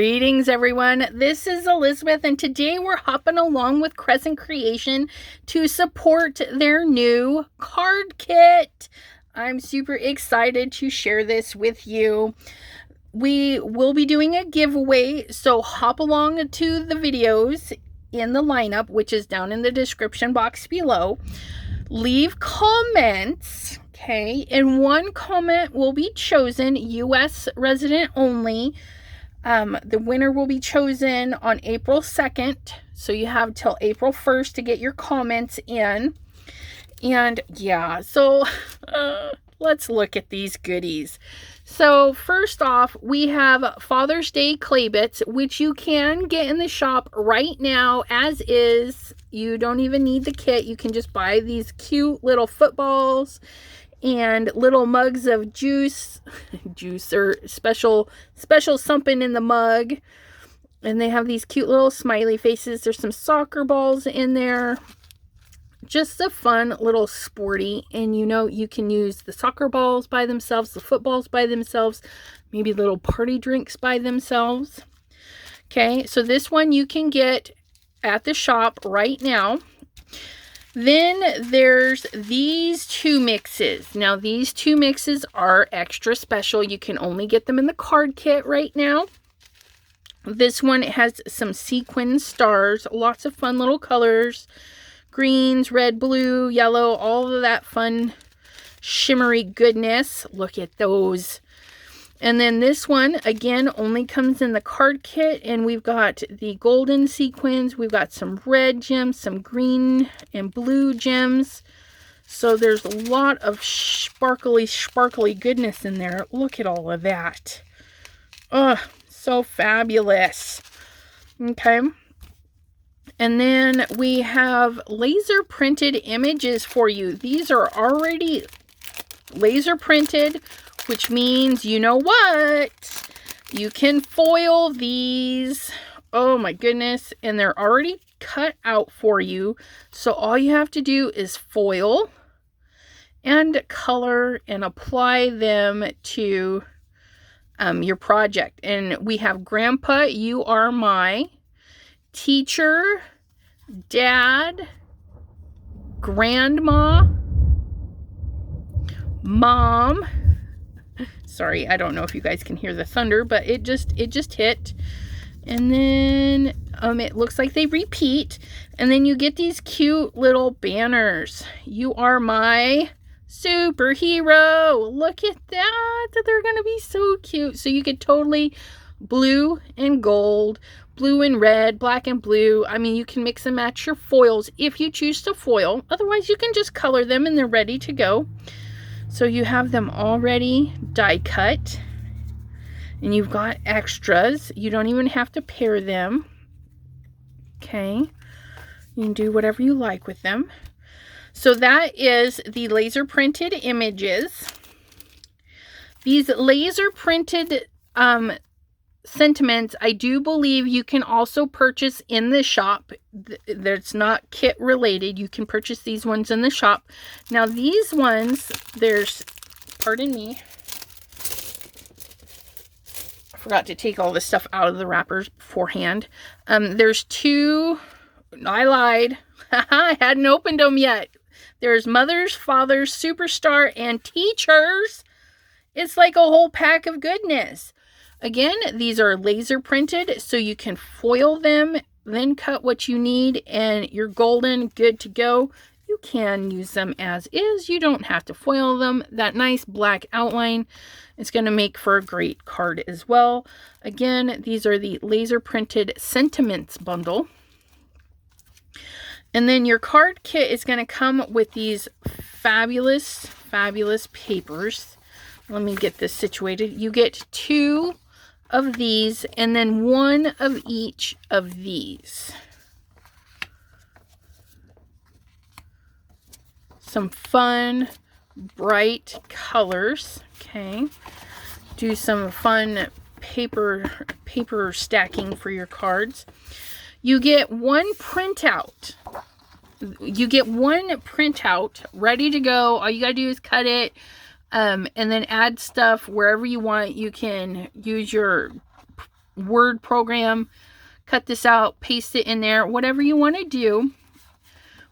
Greetings everyone, this is Elizabeth and today we're hopping along with Crescent Creation to support their new card kit. I'm super excited to share this with you. We will be doing a giveaway, so hop along to the videos in the lineup, which is down in the description box below. Leave comments, okay, and one comment will be chosen, US resident only. The winner will be chosen on April 2nd, so you have till April 1st to get your comments in. And yeah, so let's look at these goodies. So first off, we have Father's Day clay bits, which you can get in the shop right now as is. You don't even need the kit. You can just buy these cute little footballs and little mugs of juice or special something in the mug. And they have these cute little smiley faces. There's some soccer balls in there. Just a fun little sporty. And you know, you can use the soccer balls by themselves, the footballs by themselves, maybe little party drinks by themselves. Okay, so this one you can get at the shop right now. Then there's these two mixes. Now these two mixes are extra special. You can only get them in the card kit right now. This one has some sequin stars, lots of fun little colors. Greens, red, blue, yellow, all of that fun shimmery goodness. Look at those. And then this one, again, only comes in the card kit. And we've got the golden sequins. We've got some red gems, some green and blue gems. So there's a lot of sparkly goodness in there. Look at all of that. Oh, so fabulous. Okay. And then we have laser printed images for you. These are already laser printed, which means, you know what? You can foil these. Oh my goodness. And they're already cut out for you. So all you have to do is foil and color and apply them to your project. And we have Grandpa, You Are My, Teacher, Dad, Grandma, Mom. Sorry, I don't know if you guys can hear the thunder, but it just hit. And then it looks like they repeat. And then you get these cute little banners. You are my superhero. Look at that. They're going to be so cute. So you could totally blue and gold, blue and red, black and blue. I mean, you can mix and match your foils if you choose to foil. Otherwise, you can just color them and they're ready to go. So you have them already die cut. And you've got extras. You don't even have to pair them. Okay. You can do whatever you like with them. So that is the laser printed images. These laser printed sentiments, I do believe you can also purchase in the shop. That's not kit related. You can purchase these ones in the shop. Now these ones, there's, pardon me, I forgot to take all this stuff out of the wrappers beforehand. There's two, I lied. I hadn't opened them yet. There's mothers, fathers, superstar, and teachers. It's like a whole pack of goodness. Again, these are laser printed, so you can foil them, then cut what you need, and you're golden, good to go. You can use them as is. You don't have to foil them. That nice black outline is going to make for a great card as well. Again, these are the laser printed sentiments bundle. And then your card kit is going to come with these fabulous papers. Let me get this situated. You get two of these and then one of each of these. Some fun, bright colors. Okay. Do some fun paper stacking for your cards. You get one printout. You get one printout ready to go. All you gotta do is cut it. And then add stuff wherever you want. You can use your Word program, cut this out, paste it in there, whatever you want to do.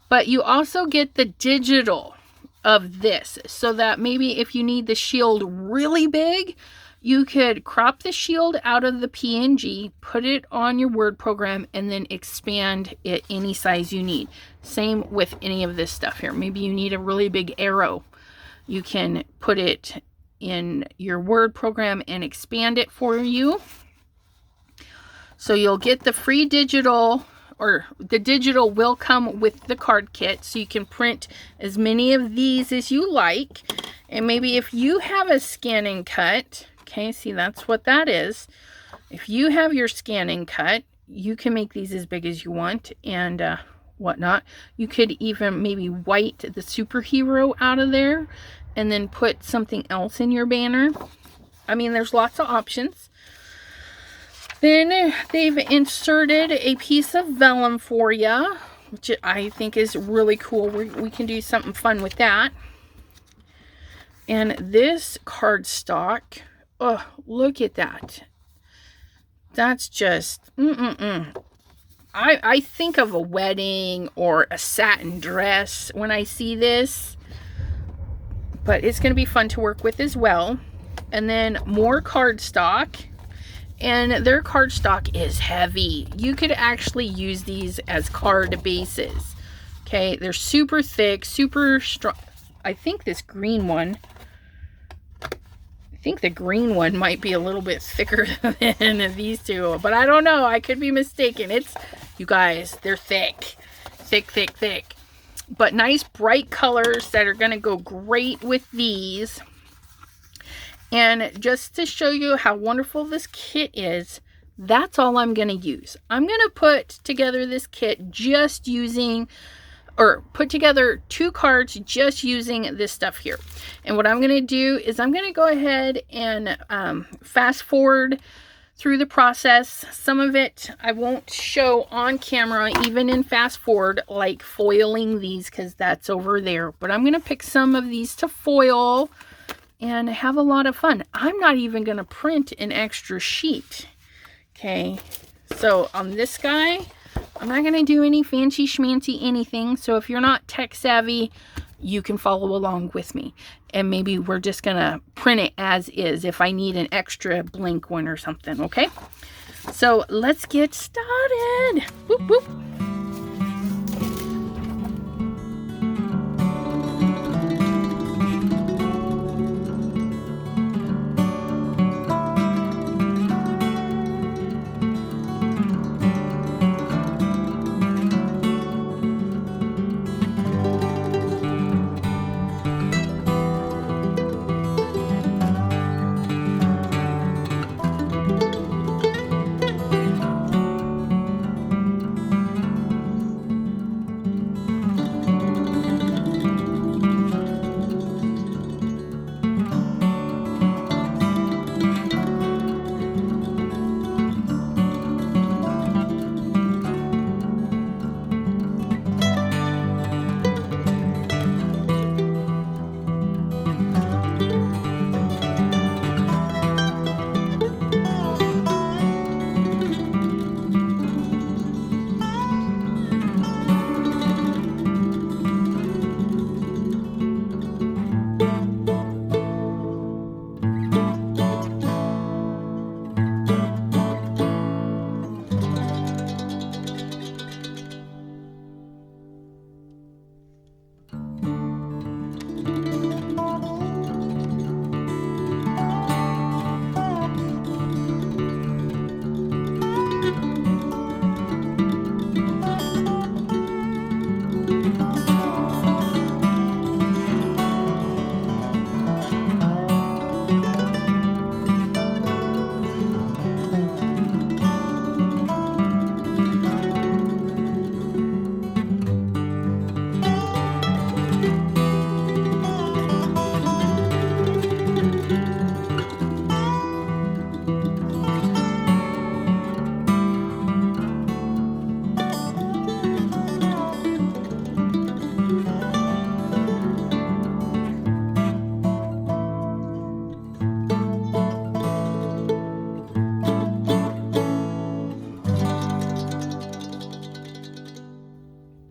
But you also get the digital of this, so that maybe if you need the shield really big, you could crop the shield out of the PNG, put it on your Word program, and then expand it any size you need. Same with any of this stuff here. Maybe you need a really big arrow. You can put it in your Word program and expand it for you. So you'll get the free digital, or the digital will come with the card kit, so you can print as many of these as you like. And maybe if you have a scan and cut, okay, see, that's what that is. If you have your scan and cut, you can make these as big as you want and whatnot. You could even maybe white the superhero out of there and then put something else in your banner. I mean, there's lots of options. Then they've inserted a piece of vellum for you, which I think is really cool. We can do something fun with that. And this cardstock, oh, look at that. That's just, I think of a wedding or a satin dress when I see this. But it's going to be fun to work with as well. And then more cardstock. And their cardstock is heavy. You could actually use these as card bases. Okay, they're super thick, super strong. I think this green one, the green one might be a little bit thicker than these two, but I don't know. I could be mistaken. You guys, they're thick. Thick, thick, thick. But nice bright colors that are going to go great with these. And just to show you how wonderful this kit is, that's all I'm going to use. I'm going to put together this kit just using, or put together 2 cards just using this stuff here. And what I'm going to do is I'm going to go ahead and fast forward through the process. Some of it I won't show on camera, even in fast forward, like foiling these, because that's over there. But I'm going to pick some of these to foil and have a lot of fun. I'm not even going to print an extra sheet. Okay, so on this guy, I'm not going to do any fancy schmancy anything. So if you're not tech savvy, you can follow along with me. And maybe we're just going to print it as is if I need an extra blank one or something, okay? So let's get started. Whoop, whoop.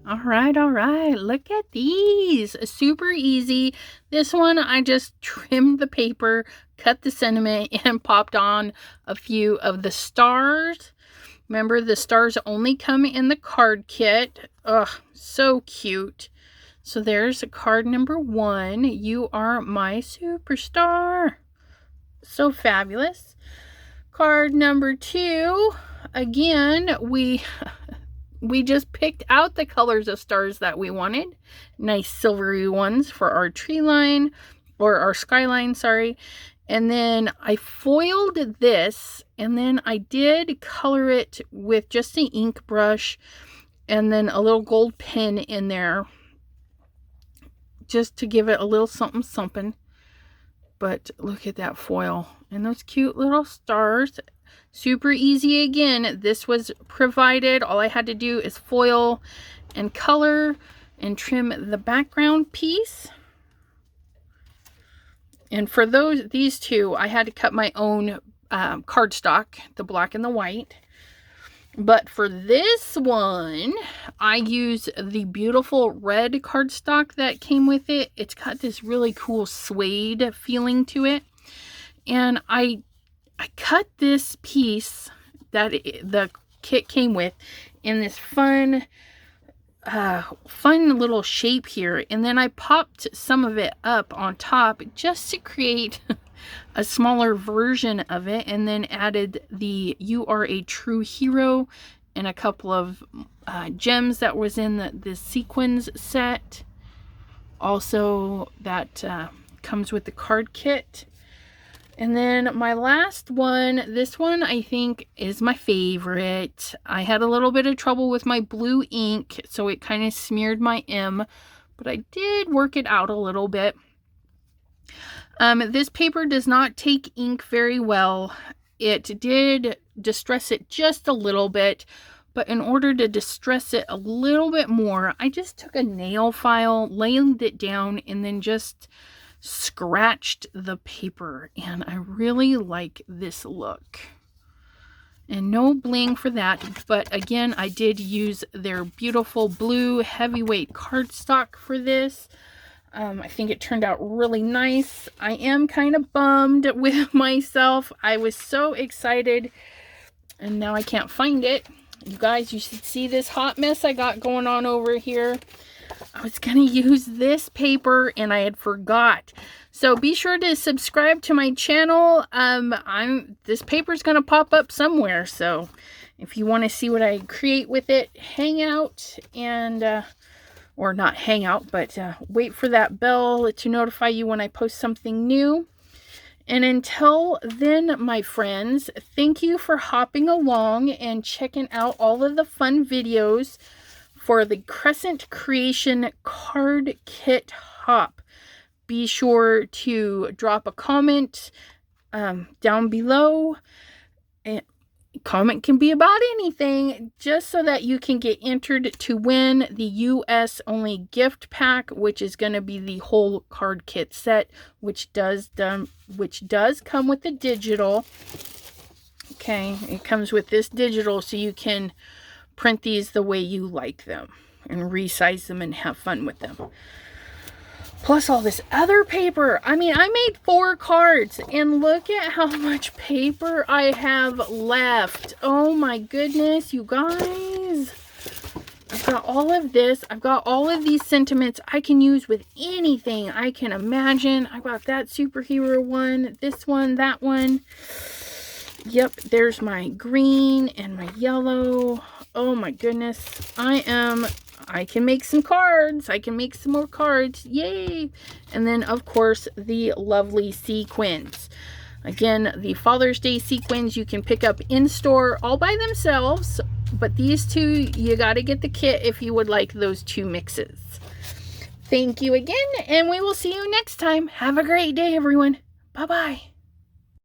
All right. Look at these. Super easy. This one, I just trimmed the paper, cut the sentiment, and popped on a few of the stars. Remember, the stars only come in the card kit. Ugh, so cute. So there's card number 1. You are my superstar. So fabulous. Card number 2. Again, we just picked out the colors of stars that we wanted. Nice silvery ones for our tree line, or our skyline, sorry. And then I foiled this, and then I did color it with just the ink brush and then a little gold pen in there, just to give it a little something something. But look at that foil and those cute little stars. Super easy again. This was provided. All I had to do is foil and color and trim the background piece. And for these two, I had to cut my own cardstock, the black and the white. But for this one, I use the beautiful red cardstock that came with it. It's got this really cool suede feeling to it. And I cut this piece that the kit came with in this fun little shape here, and then I popped some of it up on top just to create a smaller version of it, and then added the "You Are a True Hero" and a couple of gems that was in the sequins set. Also, that comes with the card kit. And then my last one, this one I think is my favorite. I had a little bit of trouble with my blue ink, so it kind of smeared my M, but I did work it out a little bit. This paper does not take ink very well. It did distress it just a little bit, but in order to distress it a little bit more, I just took a nail file, laid it down, and then just scratched the paper, and I really like this look. And no bling for that, but again, I did use their beautiful blue heavyweight cardstock for this. I think it turned out really nice. I am kind of bummed with myself. I was so excited, and now I can't find it. You guys, you should see this hot mess I got going on over here. I was going to use this paper and I had forgot. So be sure to subscribe to my channel. This paper is going to pop up somewhere. So if you want to see what I create with it, hang out and, or not hang out, but wait for that bell to notify you when I post something new. And until then, my friends, thank you for hopping along and checking out all of the fun videos for the Crescent Creation Card Kit Hop. Be sure to drop a comment down below. And comment can be about anything, just so that you can get entered to win the US only gift pack, which is going to be the whole card kit set, which does come with the digital. Okay, it comes with this digital, so you can print these the way you like them and resize them and have fun with them. Plus all this other paper. I mean, I made 4 cards, and look at how much paper I have left. Oh my goodness, you guys. I've got all of this. I've got all of these sentiments I can use with anything I can imagine. I got that superhero one, this one, that one. Yep, there's my green and my yellow. Oh my goodness. I can make some cards. I can make some more cards. Yay! And then, of course, the lovely sequins. Again, the Father's Day sequins you can pick up in store all by themselves. But these two, you got to get the kit if you would like those 2 mixes. Thank you again, and we will see you next time. Have a great day, everyone. Bye-bye.